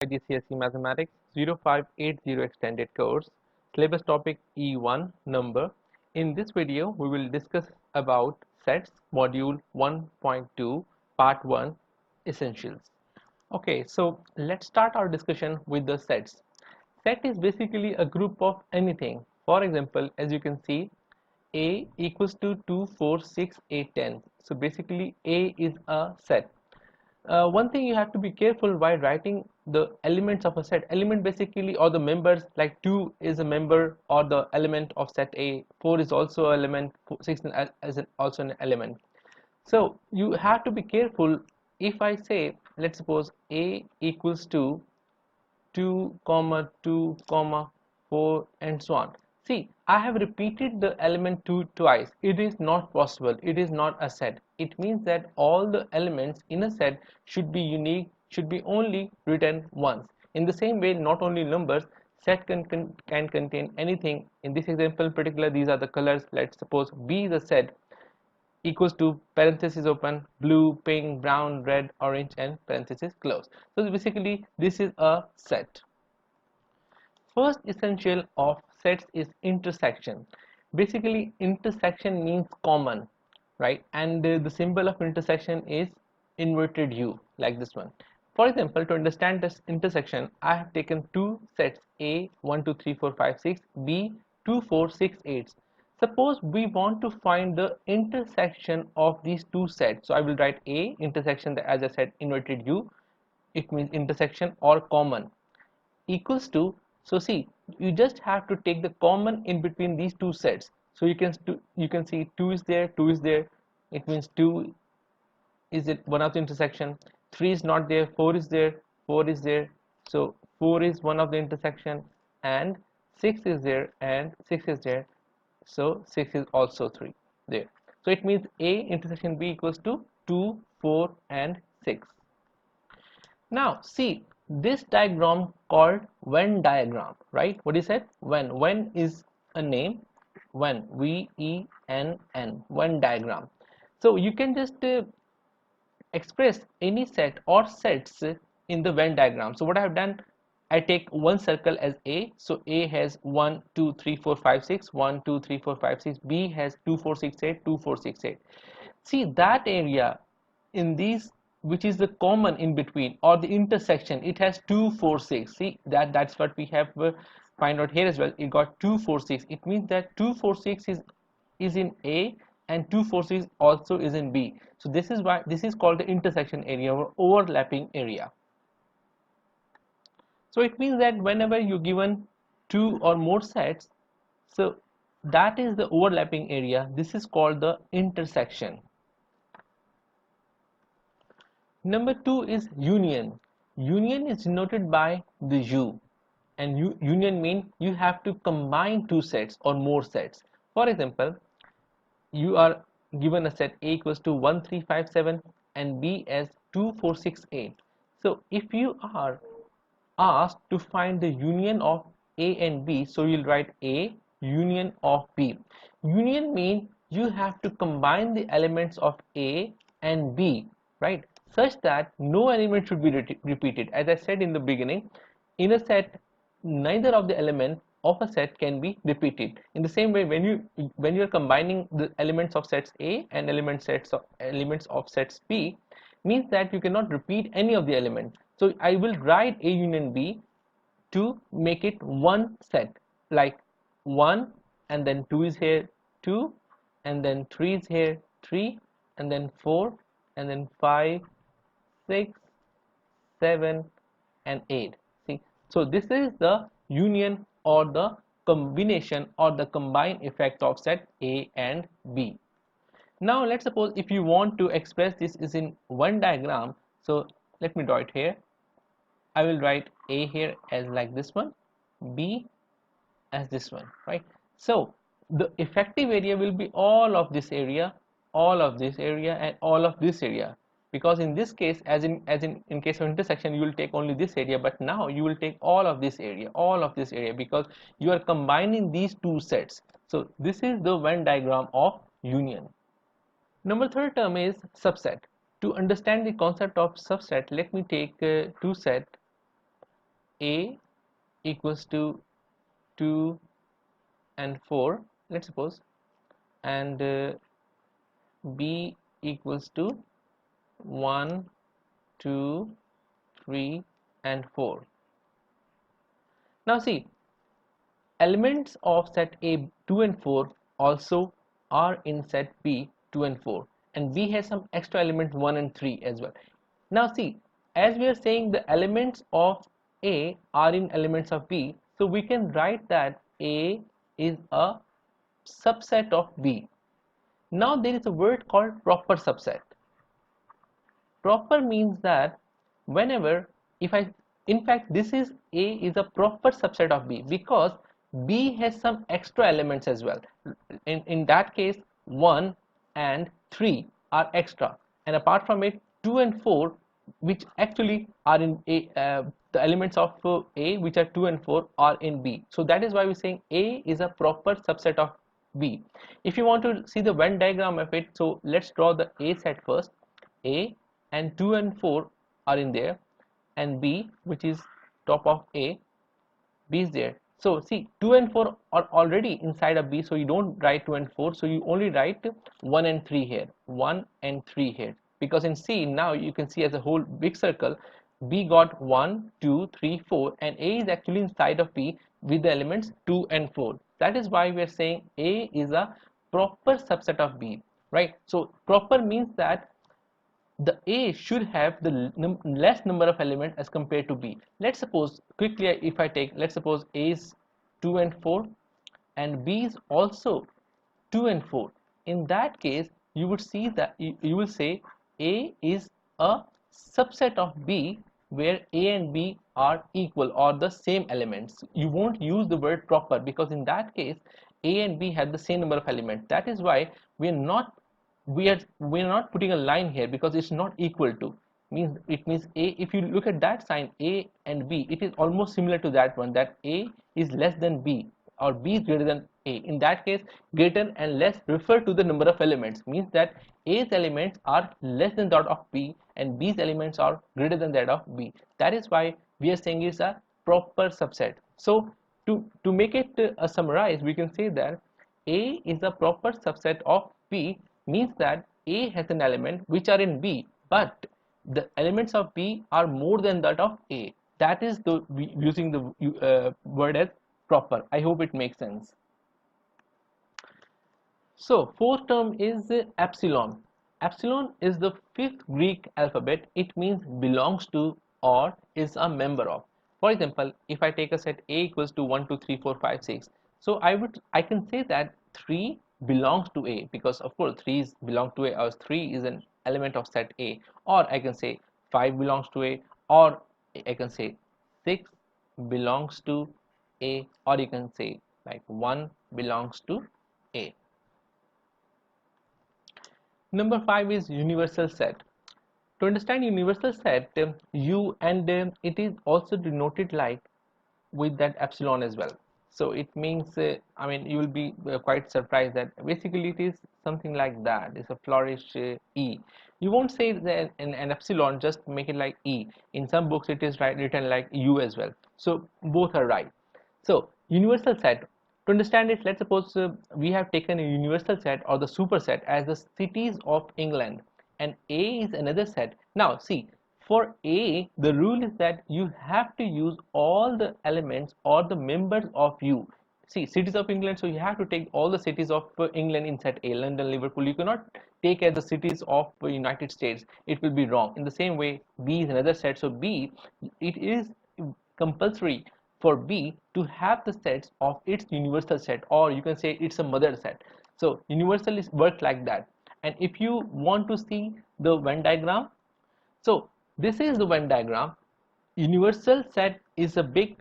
IGCSE Mathematics 0580 extended course, syllabus topic E1 number. In this video, we will discuss about sets module 1.2 part 1 essentials. Okay, so let's start our discussion with the sets. Set is basically a group of anything. For example, as you can see, A equals to 2, 4, 6, 8, 10. So basically A is a set. One thing you have to be careful while writing the elements of a set. Element basically, or the members, like 2 is a member or the element of set A, 4 is also an element, 6 is also an element. So you have to be careful. If I say, let's suppose A equals to 2 comma 2 comma 4 and so on. See, I have repeated the element 2 twice. It is not possible. It is not a set. It means that all the elements in a set should be unique, should be only written once. In the same way, not only numbers, set can contain anything. In this example in particular, these are the colors. Let's suppose B is a set equals to parenthesis open, blue, pink, brown, red, orange, and parenthesis close. So basically this is a set. First essential of sets is intersection. Basically intersection means common, right? And the symbol of intersection is inverted U, like this one. For example, to understand this intersection, I have taken two sets A 1 2 3 4 5 6, B 2 4 6 8. Suppose we want to find the intersection of these two sets. So I will write A intersection, as I said, inverted U. It means intersection or common, equals to, so see, you just have to take the common in between these two sets. So you can see 2 is there, 2 is there. It means 2 is it one of the intersection. 3 is not there, 4 is there, 4 is there. So 4 is one of the intersection, and 6 is there, and 6 is there. So 6 is also 3 there. So it means A intersection B equals to 2, 4 and 6. Now see this diagram called Venn diagram, right? What is it? Venn is a name. Venn, V-E-N-N, Venn diagram. So you can just express any set or sets in the Venn diagram. So what I have done, I take one circle as A. So A has 1 2 3 4 5 6, 1 2 3 4 5 6. B has 2 4 6 8, 2 4 6 8. See that area in these, which is the common in between or the intersection, it has 2 4 6. See that's what we have find out here as well. It got 2 4 6. It means that 2 4 6 is in A and 2 4 6 also is in B. So this is why this is called the intersection area or overlapping area. So it means that whenever you're given two or more sets, so that is the overlapping area. This is called the intersection. Number 2 is union. Union is denoted by the U, and union means you have to combine two sets or more sets. For example, you are given a set A equals to 1 3 5 7 and B as 2 4 6 8. So if you are asked to find the union of A and B, so you'll write A union of B. Union means you have to combine the elements of A and B, right, such that no element should be repeated. As I said in the beginning, in a set neither of the elements of a set can be repeated. In the same way, when you are combining the elements of sets A and elements of sets B, means that you cannot repeat any of the elements. So I will write A union B to make it one set, like 1 and then 2 is here, 2 and then 3 is here, 3 and then 4 and then 5 6 7 and 8. See, so this is the union or the combination or the combined effect of set A and B. Now let's suppose if you want to express this is in one diagram, so let me draw it here. I will write A here as like this one, B as this one, right? So the effective area will be all of this area, all of this area, and all of this area, because in this case, as in case of intersection, you will take only this area, but now you will take all of this area, because you are combining these two sets. So this is the Venn diagram of union. Number third term is subset. To understand the concept of subset, let me take two sets A equals to 2 and 4, let's suppose, and B equals to 1, 2, 3 and 4. Now see, elements of set A 2 and 4 also are in set B 2 and 4, and B has some extra elements 1 and 3 as well. Now see, as we are saying the elements of A are in elements of B, so we can write that A is a subset of B. Now there is a word called proper subset. Proper means that whenever, if I, in fact this is A is a proper subset of B because B has some extra elements as well. In that case 1 and 3 are extra, and apart from it 2 and 4, which actually are in A, the elements of A which are 2 and 4 are in B. So that is why we're saying A is a proper subset of B. If you want to see the Venn diagram of it, so let's draw the A set first. A and 2 and 4 are in there, and B, which is top of A, B is there. So see, 2 and 4 are already inside of B, so you don't write 2 and 4, so you only write 1 and 3 here, 1 and 3 here, because in C now you can see as a whole big circle, B got 1, 2, 3, 4, and A is actually inside of B with the elements 2 and 4. That is why we are saying A is a proper subset of B, right? So proper means that the A should have the less number of elements as compared to B. Let's suppose quickly, if I take, let's suppose A is 2 and 4 and B is also 2 and 4. In that case you would see that you will say A is a subset of B where A and B are equal or the same elements. You won't use the word proper because in that case A and B had the same number of elements. That is why we are not putting a line here because it's not equal to, means it means A, if you look at that sign A and B, it is almost similar to that one, that A is less than B or B is greater than A. In that case greater and less refer to the number of elements, means that A's elements are less than that of B and B's elements are greater than that of B. That is why we are saying it's a proper subset. So to make it summarize, we can say that A is a proper subset of B, means that A has an element which are in B, but the elements of B are more than that of A. That is the using the word as proper. I hope it makes sense. So fourth term is epsilon. Epsilon is the fifth Greek alphabet. It means belongs to or is a member of. For example, if I take a set A equals to 1, 2, 3, 4, 5, 6, so I can say that 3 belongs to A because of course 3 belong to A, or 3 is an element of set A, or I can say 5 belongs to A, or I can say 6 belongs to A, or you can say like 1 belongs to A. Number 5 is universal set. To understand universal set, U and it is also denoted like with that epsilon as well. So it means, I mean, you will be quite surprised that basically it is something like that. It's a flourish E. You won't say that an epsilon, just make it like E. In some books it is written like U as well. So both are right. So universal set, to understand it, let's suppose we have taken a universal set or the superset as the cities of England, and A is another set. Now see, for A the rule is that you have to use all the elements or the members of U. See, cities of England, so you have to take all the cities of England in set A, London, Liverpool. You cannot take as the cities of United States, it will be wrong. In the same way B is another set, so B, it is compulsory for B to have the sets of its universal set, or you can say it's a mother set. So universal is work like that. And if you want to see the Venn diagram, so this is the Venn diagram. Universal set is a big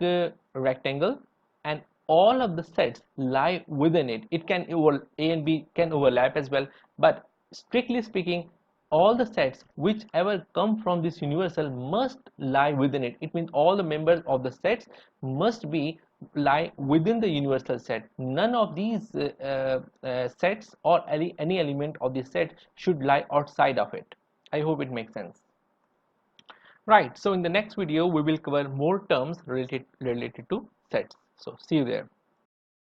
rectangle, and all of the sets lie within it. It can A and B can overlap as well, but strictly speaking, all the sets whichever come from this universal must lie within it. It means all the members of the sets must be lie within the universal set. None of these sets or any element of the set should lie outside of it. I hope it makes sense. Right, so in the next video we will cover more terms related to sets. So see you there.